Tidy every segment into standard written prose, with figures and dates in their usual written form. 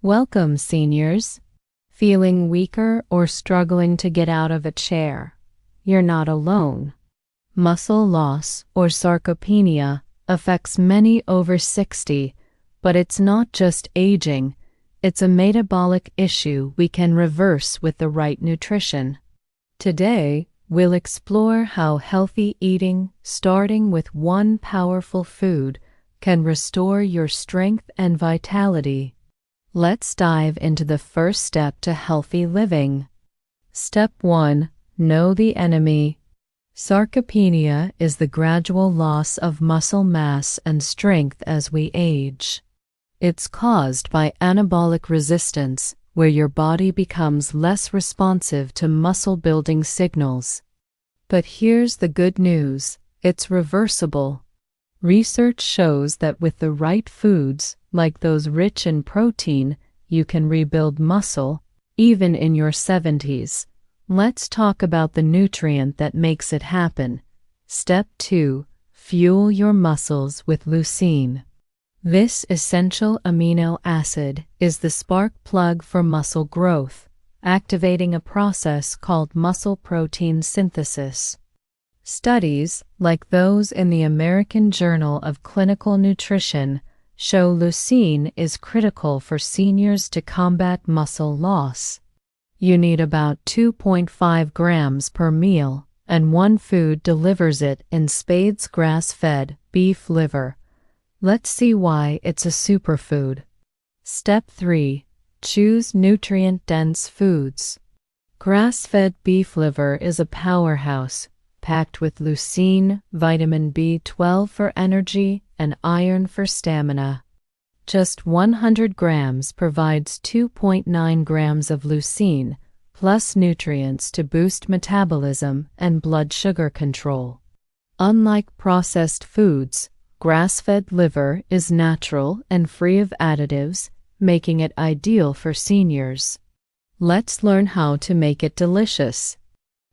Welcome, seniors. Feeling weaker or struggling to get out of a chair? You're not alone. Muscle loss, or sarcopenia, affects many over 60, but it's not just aging. It's a metabolic issue we can reverse with the right nutrition. Today, we'll explore how healthy eating, starting with one powerful food, can restore your strength and vitality. Let's dive into the first step to healthy living. Step 1. Know the enemy. Sarcopenia is the gradual loss of muscle mass and strength as we age. It's caused by anabolic resistance, where your body becomes less responsive to muscle-building signals. But here's the good news: it's reversible. Research shows that with the right foods, like those rich in protein, you can rebuild muscle, even in your 70s. Let's talk about the nutrient that makes it happen. Step 2. Fuel your muscles with leucine. This essential amino acid is the spark plug for muscle growth, activating a process called muscle protein synthesis. Studies, like those in the American Journal of Clinical Nutrition, show leucine is critical for seniors to combat muscle loss. You need about 2.5 grams per meal, and one food delivers it in spades: grass-fed beef liver. Let's see why it's a superfood. Step 3. Choose nutrient-dense foods. Grass-fed beef liver is a powerhouse, packed with leucine, vitamin B12 for energy, and iron for stamina. Just 100 grams provides 2.9 grams of leucine, plus nutrients to boost metabolism and blood sugar control. Unlike processed foods, grass-fed liver is natural and free of additives, making it ideal for seniors. Let's learn how to make it delicious.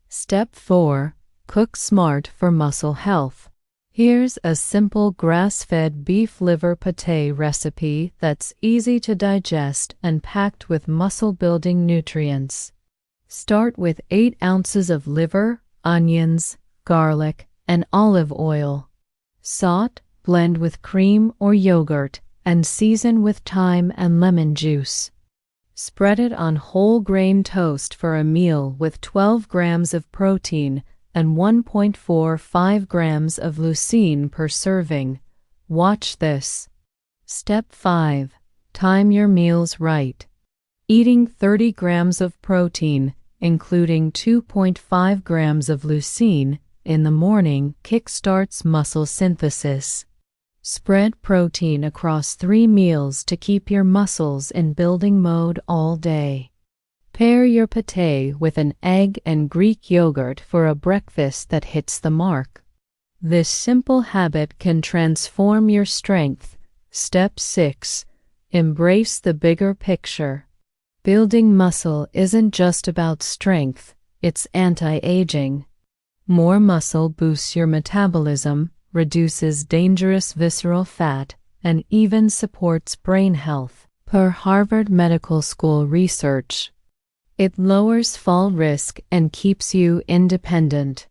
Step 4. Cook smart for muscle health. Here's a simple grass-fed beef liver paté recipe that's easy to digest and packed with muscle-building nutrients. Start with 8 ounces of liver, onions, garlic, and olive oil. Salt, blend with cream or yogurt, and season with thyme and lemon juice. Spread it on whole grain toast for a meal with 12 grams of protein and 1.45 grams of leucine per serving. Watch this. Step 5. Time your meals right. Eating 30 grams of protein, including 2.5 grams of leucine, in the morning kickstarts muscle synthesis. Spread protein across 3 meals to keep your muscles in building mode all day. Pair your paté with an egg and Greek yogurt for a breakfast that hits the mark. This simple habit can transform your strength. Step 6. Embrace the bigger picture. Building muscle isn't just about strength, it's anti-aging. More muscle boosts your metabolism, reduces dangerous visceral fat, and even supports brain health, per Harvard Medical School research. It lowers fall risk and keeps you independent.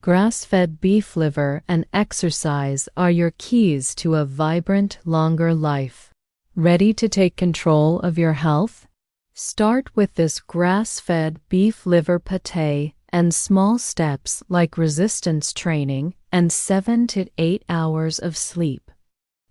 Grass-fed beef liver and exercise are your keys to a vibrant, longer life. Ready to take control of your health? Start with this grass-fed beef liver paté and small steps like resistance training and 7 to 8 hours of sleep.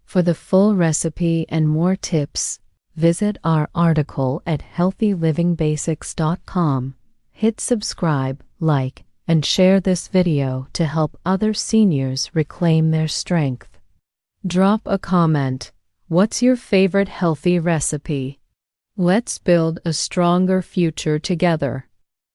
For the full recipe and more tips, visit our article at healthylivingbasics.com. Hit subscribe, like, and share this video to help other seniors reclaim their strength. Drop a comment. What's your favorite healthy recipe? Let's build a stronger future together.